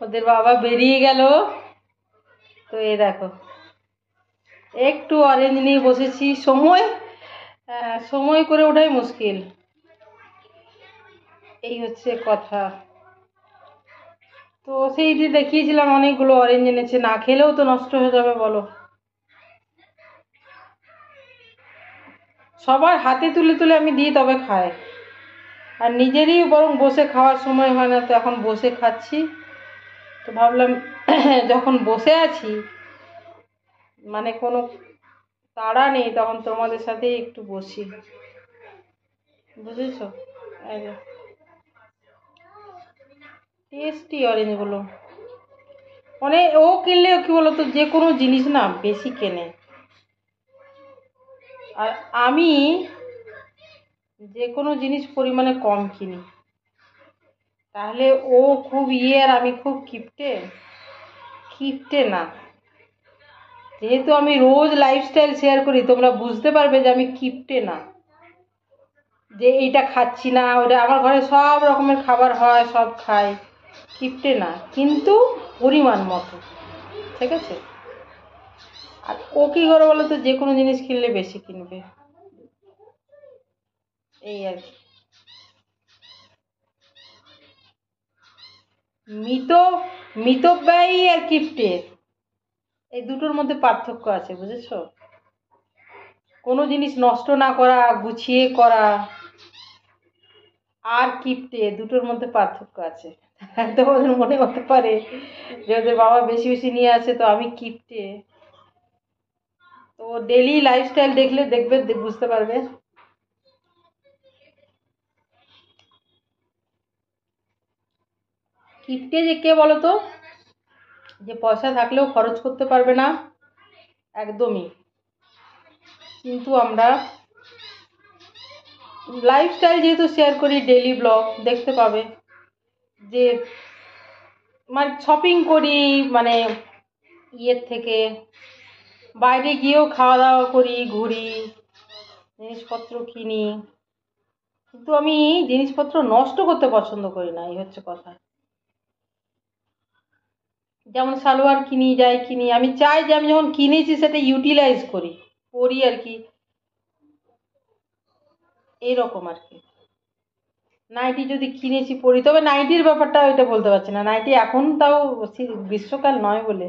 ওদের বাবা বেরিয়ে গেল, তো এই দেখো একটু অরেঞ্জ নিয়ে বসেছি। সময় করে ওঠাই মুশকিল, এই হচ্ছে কথা। তো সেই যে দেখিয়েছিলাম অনেকগুলো অরেঞ্জ এনেছে, না খেলেও তো নষ্ট হয়ে যাবে বলো। সবার হাতে তুলে তুলে আমি দিই তবে খায়, আর নিজেরই বরং বসে খাওয়ার সময় হয় না, তো এখন বসে খাচ্ছি। তো ভাবলাম যখন বসে আছি মানে কোনো তাড়া নেই, তখন তোমাদের সাথেই একটু বসি, বুঝেছো? টেস্টি অরেঞ্জগুলো। মানে ও কিনলে কি বলতো, যে কোনো জিনিস না বেশি কেনে, আর আমি যে কোনো জিনিস পরিমাণে কম কিনি। তাহলে ও খুব আর আমি খুব কিপটে না। যেহেতু আমি রোজ লাইফস্টাইল শেয়ার করি, তোমরা বুঝতে পারবে যে আমি কিপটে না, যে এইটা খাচ্ছি না ওইটা। আমার ঘরে সব রকমের খাবার হয়, সব খাই, কিপটে না, কিন্তু পরিমাণ মতো, ঠিক আছে? আর ও কী করে বলো তো, যে কোনো জিনিস কিনলে বেশি কিনবে, এই আর কি। মিতব্যয়ী আর কিপ্টের এই দুটোর মধ্যে পার্থক্য আছে, বুঝেছো? কোনো জিনিস নষ্ট না করা, গুছিয়ে করা, আর কিপ্টে, দুটোর মধ্যে পার্থক্য আছে। তোমাদের মনে হতে পারে যে ওদের বাবা বেশি বেশি নিয়ে আসে তো আমি কিপ্টে। তো ডেলি লাইফস্টাইল দেখলে দেখবে, বুঝতে পারবে। কিপ্টে যে কে বলো তো, যে পয়সা থাকলেও খরচ করতে পারবে না, একদমই। কিন্তু আমরা লাইফস্টাইল যেহেতু শেয়ার করি, ডেলি ব্লগ দেখতে পাবে যে মানে শপিং করি, মানে ইয়ের থেকে বাইরে গিয়েও খাওয়া দাওয়া করি, ঘুরি, জিনিসপত্র কিনি, কিন্তু আমি জিনিসপত্র নষ্ট করতে পছন্দ করি না, এই হচ্ছে কথা। যেমন সালোয়ার কিনি, যাই কিনি, আমি চাই যে আমি যখন কিনেছি সেটা ইউটিলাইজ করি, পরি আর কি, এইরকম আর কি। নাইটি যদি কিনেছি পরি, তবে নাইটির ব্যাপারটা ওইটা বলতে পারছি না। নাইটি এখন তাও গ্রীষ্মকাল নয় বলে,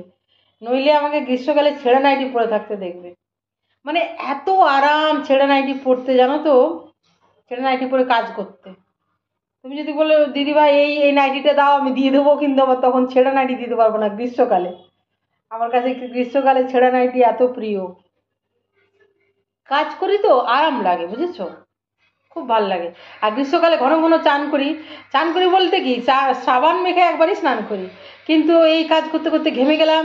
নইলে আমাকে গ্রীষ্মকালে ছেঁড়া নাইটি পরে থাকতে দেখবে। মানে এত আরাম ছেঁড়া নাইটি পরতে, জানো তো, ছেঁড়া নাইটি পরে কাজ করতে। তুমি যদি বলো দিদি ভাই এই এই নাইটিটা দাও, আমি দিয়ে দেবো, কিন্তু আমার তখন ছেঁড়া নাইটি দিতে পারবো না গ্রীষ্মকালে। আমার কাছে গ্রীষ্মকালে ছেঁড়া নাইটি এত প্রিয়। কাজ করি তো আরাম লাগে, বুঝেছো? খুব ভাল লাগে। আর গ্রীষ্মকালে ঘন ঘন চান করি। চান করি বলতে কি, সাবান মেখে একবারই স্নান করি, কিন্তু এই কাজ করতে করতে ঘেমে গেলাম,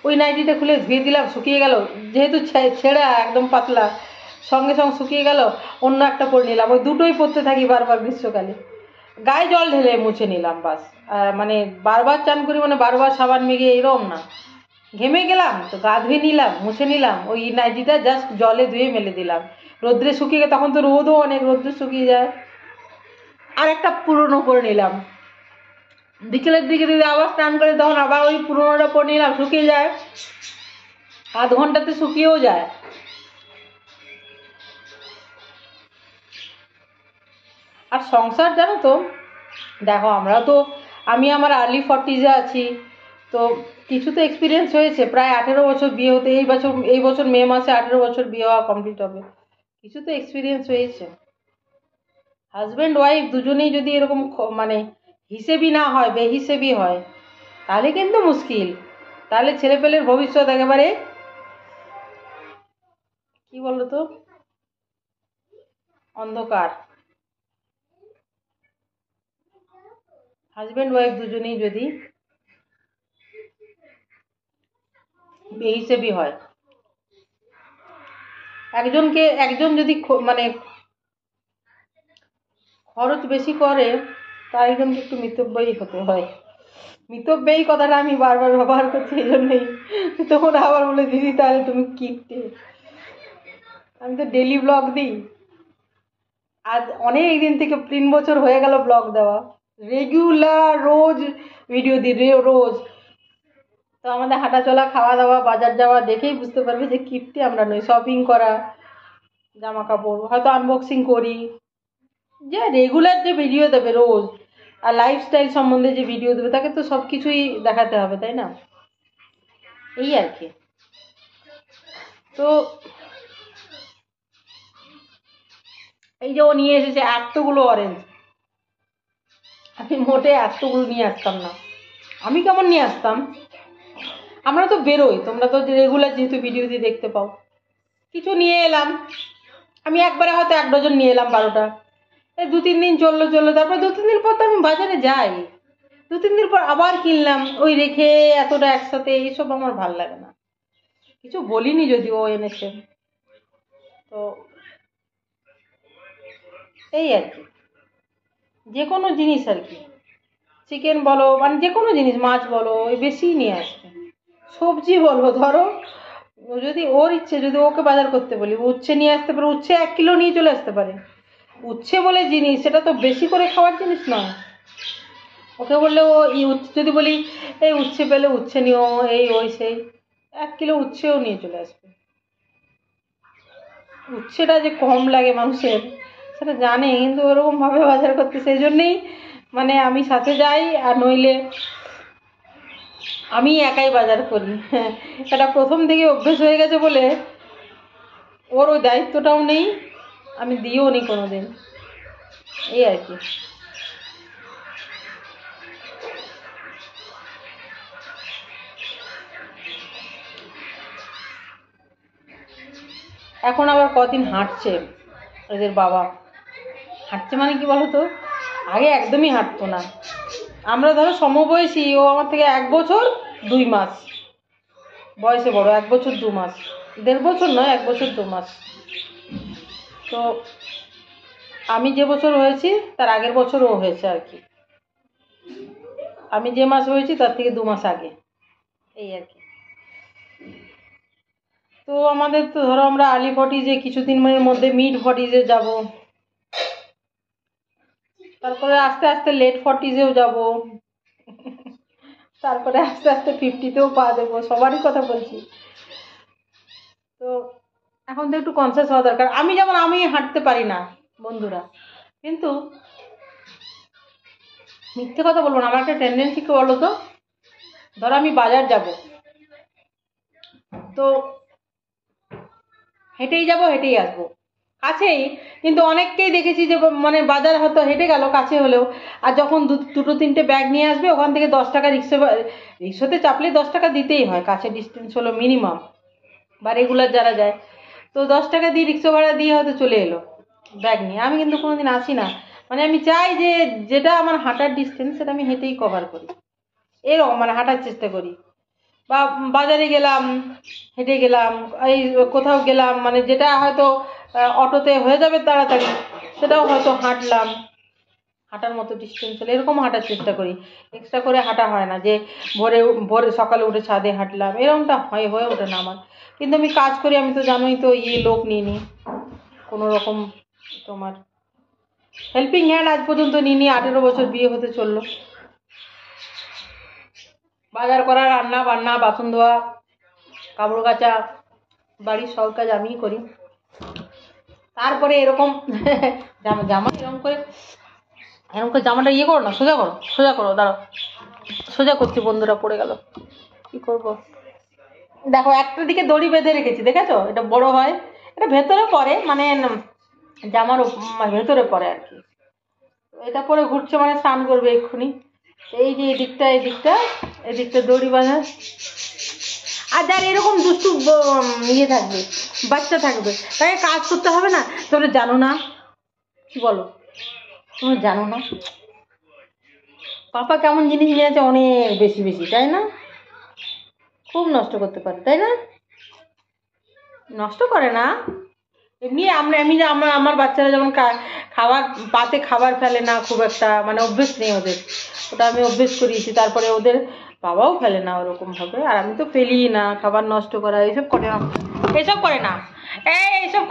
ওই নাইটিটা খুলে ধুয়ে দিলাম, শুকিয়ে গেল, যেহেতু ছেঁড়া একদম পাতলা, সঙ্গে সঙ্গে শুকিয়ে গেল, অন্য একটা পরে নিলাম, ওই দুটোই পরতে থাকি বারবার গ্রীষ্মকালে। গায়ে জল ঢেলে মুছে নিলাম বাস। মানে বারবার চান করি মানে বারবার সাবান মেখে এরকম না, ঘেমে গেলাম তো গা ধুয়ে নিলাম, মুছে নিলাম, ওই নাইটিটা জাস্ট জলে ধুয়ে মেলে দিলাম, রোদ্রে শুকিয়ে গেলে, তখন তো রোদও অনেক, রোদ্রে শুকিয়ে যায়, আর একটা পুরনো পরে নিলাম। বিকেলের দিকে যদি আবার স্নান করে তখন আবার ওই পুরোনোটা পরে নিলাম, শুকিয়ে যায়, আধ ঘন্টাতে শুকিয়েও যায়। আর সংসার জানো তো, দেখো আমরা তো, আমি আমার আর্লি 40s আছি, তো কিছু তো এক্সপিরিয়েন্স হয়েছে। প্রায় 18 বছর বিয়ে হতে, এই বছর মে মাসে 18 বছর বিয়ে হওয়া কমপ্লিট হবে। কিছু তো এক্সপিরিয়েন্স হয়েছে। হাজব্যান্ড ওয়াইফ দুজনেই যদি এরকম মানে হিসেবি না হয়, বেহিসেবি হয়, তাহলে কিন্তু মুশকিল। তাহলে ছেলেপেলের ভবিষ্যৎ একেবারে কি বলতো, অন্ধকার। হাজব্যান্ড ওয়াইফ দুজনেই যদি বেহিসেবি হয়, একজন যদি মানে খরচ বেশি করে, তার একজনকে একটু মিতব্যয়ী হতে হয়। মিতব্যয়ী কথাটা আমি বারবার ব্যবহার করছি এই জন্যই, তোমরা আবার বলে দিদি তাহলে তুমি কিপটে। আমি তো ডেলি ব্লগ দিই, আজ অনেক দিন থেকে 3 বছর হয়ে গেল ব্লগ দেওয়া, রেগুলার রোজ ভিডিও দিই রোজ। তো আমাদের হাঁটা চলা, খাওয়া দাওয়া, বাজার যাওয়া দেখেই বুঝতে পারবে যে কিপ্টে আমরা নই। শপিং করা, জামা কাপড় হয়তো আনবক্সিং করি, যে রেগুলার যে ভিডিও দেবে রোজ আর লাইফস্টাইল সম্বন্ধে যে ভিডিও দেবে তাকে তো সব কিছুই দেখাতে হবে, তাই না? এই আর কি। তো এই যে ও নিয়ে এসেছে এতগুলো অরেঞ্জ, আমি মোটে এতগুলো নিয়ে আসতাম না। আমি কেমন নিয়ে আসতাম, আমরা তো বেরোই, তোমরা তো রেগুলার যেহেতু ভিডিও দিয়ে দেখতে পাও। কিছু নিয়ে এলাম আমি, একবারে হয়তো 1 ডজন নিয়ে এলাম 12টা। এই 2-3 দিন চললো, তারপর 2-3 দিন পর তো আমি বাজারে যাই, 2-3 দিন পর আবার কিনলাম, ওই রেখে এতটা একসাথে এইসব আমার ভাল লাগে না। কিছু বলিনি যদিও ও এনেছে। তো এই আর কি, যে কোনো জিনিস আর কি, চিকেন বলো মানে যে কোনো জিনিস, মাছ বলো, ওই বেশি নিয়ে আসবে। সবজি বলো, ধরো যদি ওর ইচ্ছে, যদি ওকে বাজার করতে বলি, উচ্ছে নিয়ে আসতে পারে, উচ্ছে 1 কিলো নিয়ে চলে আসতে পারে। উচ্ছে বলে জিনিস, সেটা তো বেশি করে খাওয়ার জিনিস নয়। ওকে বললে ও যদি বলি এই উচ্ছে পেলে উচ্ছে নিও, এই ওই সেই 1 কিলো উচ্ছেও নিয়ে চলে আসবে। উচ্ছেটা যে কম লাগে মানুষের সেটা জানে, কিন্তু ওরকমভাবে বাজার করতে, সেই জন্যেই মানে আমি সাথে যাই, আর নইলে আমি একাই বাজার করি। এটা প্রথম থেকে অভ্যেস হয়ে গেছে বলে ওর ওই দায়িত্বটাও নেই, আমি দিও নি কোনোদিন। এই আর কি। এখন আবার কদিন হাঁটছে এদের বাবা। হাঁটছে মানে কি বলো তো, আগে একদমই হাঁটতো না। আমরা ধরো সমবয়সী, ও আমার থেকে 1 বছর 2 মাস বয়সে বড়, 1 বছর 2 মাস, 1.5 বছর নয়, 1 বছর 2 মাস। তো আমি যে বছর হয়েছি তার আগের বছর ও হয়েছে আর কি, আমি যে মাস হয়েছি তার থেকে 2 মাস আগে, এই আর কি। তো আমাদের তো ধরো আমরা আর্লি 40-এ কিছুদিনের মধ্যে মিড 40-এ যাব, তারপরে আস্তে আস্তে লেট 40-এও যাব, তারপরে আস্তে আস্তে 50-তেও পা দেবো, সবারই কথা বলছি। তো এখন তো একটু কনসিয়াস হওয়া দরকার। আমি যেমন আমি হাঁটতে পারি না বন্ধুরা, কিন্তু মিথ্যে কথা বলবো না, আমার একটা টেন্ডেন্সি কি বলো তো, ধরো আমি বাজার যাব, তো হেঁটেই যাব হেঁটেই আসবো, কাছেই, কিন্তু অনেককেই দেখেছি যে মানে বাজার হয়তো হেঁটে গেল কাছে হলেও, আর যখন 2-3টে ব্যাগ নিয়ে আসবে ওখান থেকে 10 টাকা রিক্সাতে চাপলে 10 টাকা দিতেই হয়, কাছে ডিস্টেন্স হলো মিনিমাম, বা রেগুলার যারা যায়, তো 10 টাকা দিয়ে রিক্সা ভাড়া দিয়ে হয়তো চলে এলো ব্যাগ নিয়ে। আমি কিন্তু কোনোদিন আসি না, মানে আমি চাই যে যেটা আমার হাঁটার ডিস্টেন্স সেটা আমি হেঁটেই কভার করি, এরকম মানে হাঁটার চেষ্টা করি। বা বাজারে গেলাম হেঁটে গেলাম, এই কোথাও গেলাম মানে যেটা হয়তো অটোতে হয়ে যাবে তাড়াতাড়ি, সেটাও হয়তো হাঁটলাম, হাঁটার মতো ডিস্টেন্স হলে এরকম হাঁটার চেষ্টা করি। এক্সট্রা করে হাঁটা হয় না যে ভোরে ভোরে সকালে উঠে ছাদে হাঁটলাম, এরকমটা হয়ে ওঠে না আমার। কিন্তু আমি কাজ করি, আমি তো জানোই তো, লোক নিয়ে নিই কোনো রকম, তোমার হেল্পিং হ্যান্ড আজ পর্যন্ত নিয়ে 18 বছর বিয়ে হতে চললো। বাজার করা, রান্না বান্না, বাসন ধোয়া, কাপড় কাচা, বাড়ির সব কাজ আমিই করি। তারপরে এরকম জামা এরকম করে জামাটা ইয়ে করো না, সোজা করো দাঁড়াও, সোজা করছি বন্ধুরা, পড়ে গেল, কি করব। দেখো একটা দিকে দড়ি বেঁধে রেখেছি, দেখেছো, এটা বড় হয়, এটা ভেতরে পড়ে, মানে জামার ভেতরে পড়ে আর কি। এটা পরে ঘুরছে মানে স্নান করবে এক্ষুনি। এই যে এদিকটা দড়ি বাঁধা, আর যার এরকম দুষ্টু ইয়ে থাকবে, বাচ্চা থাকবে, তাকে কাজ করতে হবে না। তোমরা জানো না, কি বলো, তোমরা জানো না পাপা কেমন জিনিস নিয়ে আছে, অনেক বেশি বেশি, তাই না? খুব নষ্ট করতে পারে, তাই না? নষ্ট করে না এমনি, আমার বাচ্চারা যেমন খাবার পাতে খাবার ফেলে না খুব একটা, মানে অভ্যেস নেই ওদের, ওটা আমি অভ্যেস করিয়েছি। তারপরে ওদের বাবাও ফেলে না ওরকম ভাবে, আর আমি তো ফেলি না, খাবার নষ্ট করা এইসব করে না, এইসব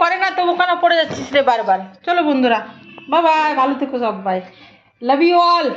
করে না। তো ওখানে পড়ে যাচ্ছিস রে বারবার। চলো বন্ধুরা, বাই বাই, ভালো থেকো সবাই, লাভ ইউ অল।